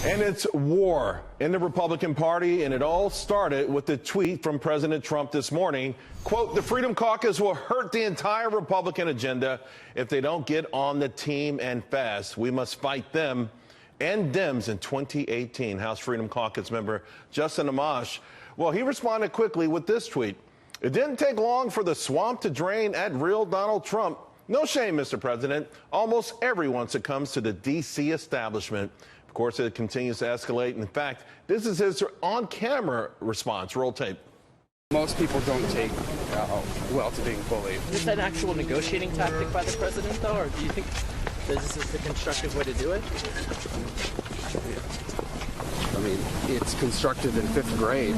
And it's war in the Republican Party, and it all started with the tweet from President Trump this morning. Quote, the Freedom Caucus will hurt the entire Republican agenda if they don't get on the team and fast. We must fight them and Dems in 2018. House Freedom Caucus member Justin Amash, well, he responded quickly with this tweet. It didn't take long for the swamp to drain at real Donald Trump. No shame, Mr. President. Almost everyone succumbs to the D.C. establishment. Of course, it continues to escalate. In fact, this is his on-camera response. Roll tape. Most people don't take well to being bullied. Is that an actual negotiating tactic by the president, though, or do you think that this is the constructive way to do it? I mean, it's constructive in 5th grade.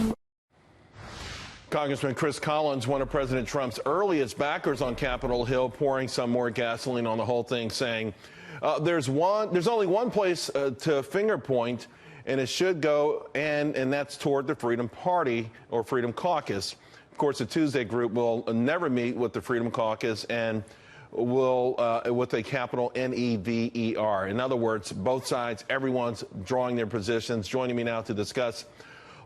Congressman Chris Collins, one of President Trump's earliest backers on Capitol Hill, pouring some more gasoline on the whole thing, saying there's only one place to finger point, and it should go, and that's toward the Freedom Party or Freedom Caucus. Of course, the Tuesday group will never meet with the Freedom Caucus and will with a capital N-E-V-E-R. In other words, both sides, everyone's drawing their positions. Joining me now to discuss,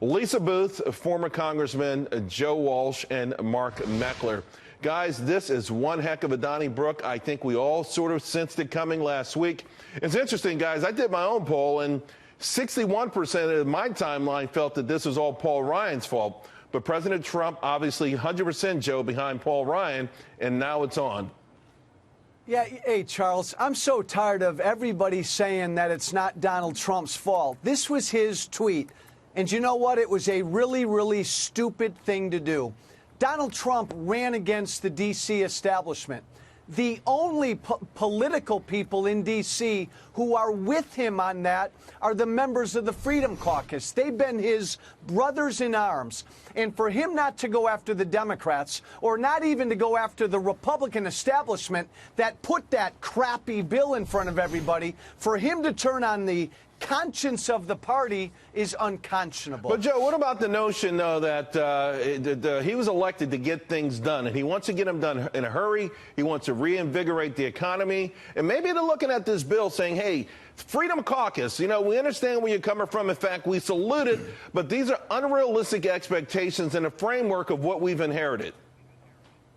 Lisa Boothe, former Congressman Joe Walsh, and Mark Meckler. Guys, this is one heck of a Donnybrook. I think we all sort of sensed it coming last week. It's interesting, guys. I did my own poll, and 61% of my timeline felt that this was all Paul Ryan's fault. But President Trump, obviously 100% Joe behind Paul Ryan, and now it's on. Yeah, hey, Charles, I'm so tired of everybody saying that it's not Donald Trump's fault. This was his tweet. And you know what? It was a really, really stupid thing to do. Donald Trump ran against the D.C. establishment. The only political people in D.C. who are with him on that are the members of the Freedom Caucus. They've been his brothers in arms. And for him not to go after the Democrats, or not even to go after the Republican establishment that put that crappy bill in front of everybody, for him to turn on the conscience of the party is unconscionable. But, Joe, what about the notion, though, that he was elected to get things done, and he wants to get them done in a hurry. He wants to reinvigorate the economy. And maybe they're looking at this bill saying, hey, Freedom Caucus, you know, we understand where you're coming from. In fact, we salute it, but these are unrealistic expectations in the framework of what we've inherited.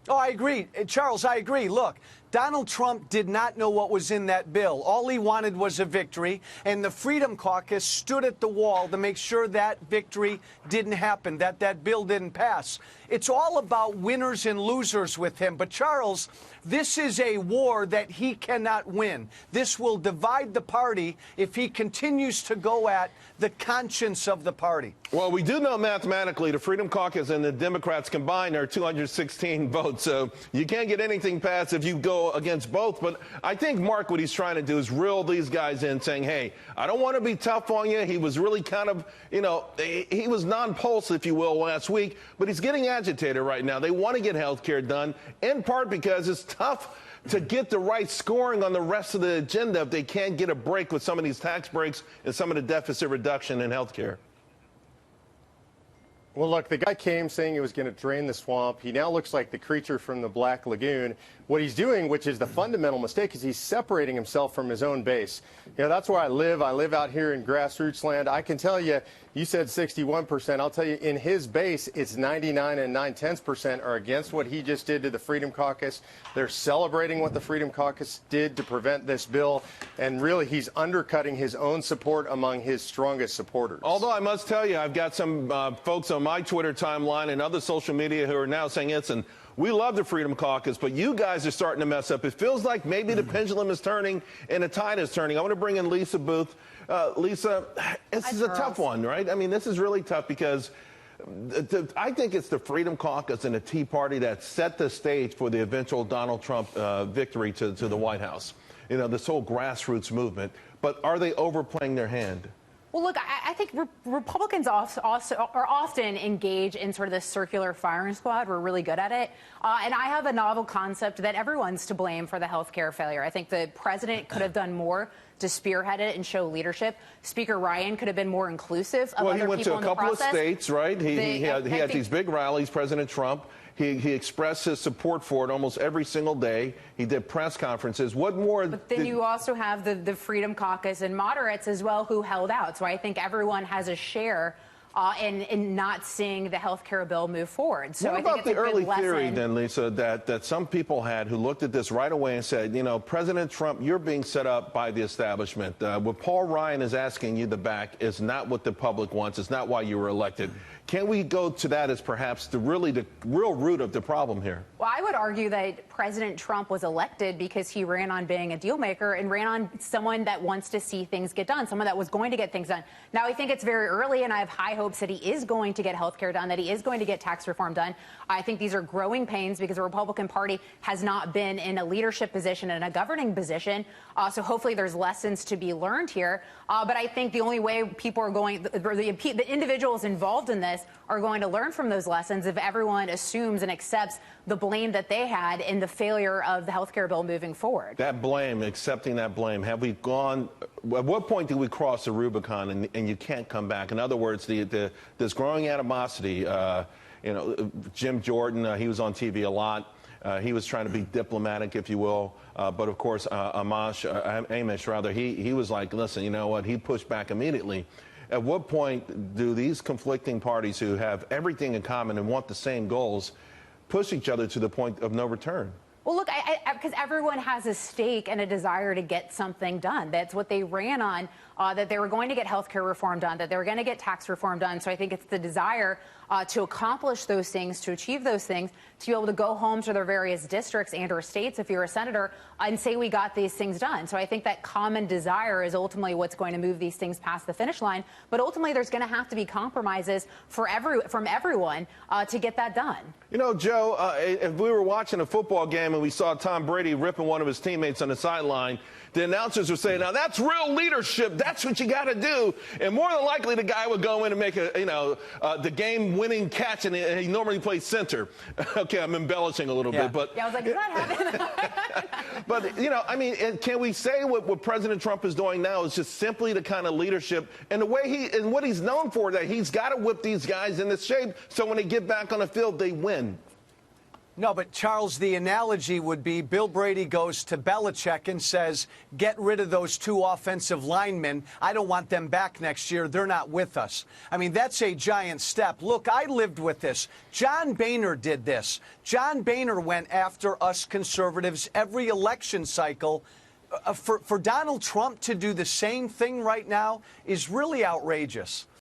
Oh, I agree. Charles, I agree. Look, Donald Trump did not know what was in that bill. All he wanted was a victory, and the Freedom Caucus stood at the wall to make sure that victory didn't happen, that bill didn't pass. It's all about winners and losers with him. But, Charles, this is a war that he cannot win. This will divide the party if he continues to go at the conscience of the party. Well, we do know mathematically the Freedom Caucus and the Democrats combined are 216 votes. So you can't get anything passed if you go against both. But I think, Mark, what he's trying to do is reel these guys in, saying, hey, I don't want to be tough on you. He was really kind of, you know, he was non-pulse, if you will, last week. But he's getting agitated right now. They want to get health care done, in part because it's tough to get the right scoring on the rest of the agenda if they can't get a break with some of these tax breaks and some of the deficit reduction in health care. Well, look, the guy came saying he was going to drain the swamp. He now looks like the creature from the Black Lagoon. What he's doing, which is the fundamental mistake, is he's separating himself from his own base. You know, that's where I live. I live out here in grassroots land. I can tell you, you said 61%. I'll tell you, in his base, it's 99 and 9/10% are against what he just did to the Freedom Caucus. They're celebrating what the Freedom Caucus did to prevent this bill. And really, he's undercutting his own support among his strongest supporters. Although I must tell you, I've got some folks on my Twitter timeline and other social media who are now saying, listen, we love the Freedom Caucus, but you guys are starting to mess up. It feels like maybe the pendulum is turning and the tide is turning. I want to bring in Lisa Boothe. Lisa, this is a tough one, right? I mean, this is really tough because I think it's the Freedom Caucus and the Tea Party that set the stage for the eventual Donald Trump victory to the White House. You know, this whole grassroots movement. But are they overplaying their hand? Well, look, I think Republicans also are often engaged in sort of this circular firing squad. We're really good at it. And I have a novel concept that everyone's to blame for the health care failure. I think the president could have done more to spearhead it and show leadership. Speaker Ryan could have been more inclusive of other he went people to a couple of states, right? He had think these big rallies, President Trump. He expressed his support for it almost every single day. He did press conferences. What more? But then you also have the Freedom Caucus and moderates as well who held out. So I think everyone has a share in not seeing the health care bill move forward. So what I think about it's the a good early lesson. theory then, Lisa, that some people had who looked at this right away and said, you know, President Trump, you're being set up by the establishment. What Paul Ryan is asking you to back is not what the public wants. It's not why you were elected. Can we go to that as perhaps the real root of the problem here? Well, I would argue that President Trump was elected because he ran on being a deal maker and ran on someone that wants to see things get done, someone that was going to get things done. Now, I think it's very early, and I have high hopes that he is going to get health care done, that he is going to get tax reform done. I think these are growing pains because the Republican Party has not been in a leadership position and a governing position. So hopefully there's lessons to be learned here. But I think the only way people are going, the individuals involved in this are going to learn from those lessons if everyone assumes and accepts the blame that they had in the failure of the health care bill moving forward. That blame, accepting that blame, have we gone, at what point do we cross the Rubicon and you can't come back? In other words, this growing animosity, you know, Jim Jordan, he was on TV a lot. He was trying to be diplomatic, if you will. But, of course, Amish, rather, he was like, listen, you know what? He pushed back immediately. At what point do these conflicting parties who have everything in common and want the same goals push each other to the point of no return? Well, look, because everyone has a stake and a desire to get something done. That's what they ran on, that they were going to get health care reform done, that they were going to get tax reform done. So I think it's the desire to accomplish those things, to achieve those things, to be able to go home to their various districts and or states, if you're a senator, and say we got these things done. So I think that common desire is ultimately what's going to move these things past the finish line. But ultimately, there's going to have to be compromises from everyone to get that done. You know, Joe, if we were watching a football game and we saw Tom Brady ripping one of his teammates on the sideline, the announcers would say, now that's real leadership. That's what you got to do. And more than likely, the guy would go in and make the game-winning catch, and he normally plays center. Okay, I'm embellishing a little bit, but yeah, I was like, is that happening? But you know, I mean, can we say what President Trump is doing now is just simply the kind of leadership and the way what he's known for, that he's got to whip these guys into shape so when they get back on the field, they win. No, but Charles, the analogy would be Bill Brady goes to Belichick and says, get rid of those two offensive linemen. I don't want them back next year. They're not with us. I mean, that's a giant step. Look, I lived with this. John Boehner did this. John Boehner went after us conservatives every election cycle. For Donald Trump to do the same thing right now is really outrageous.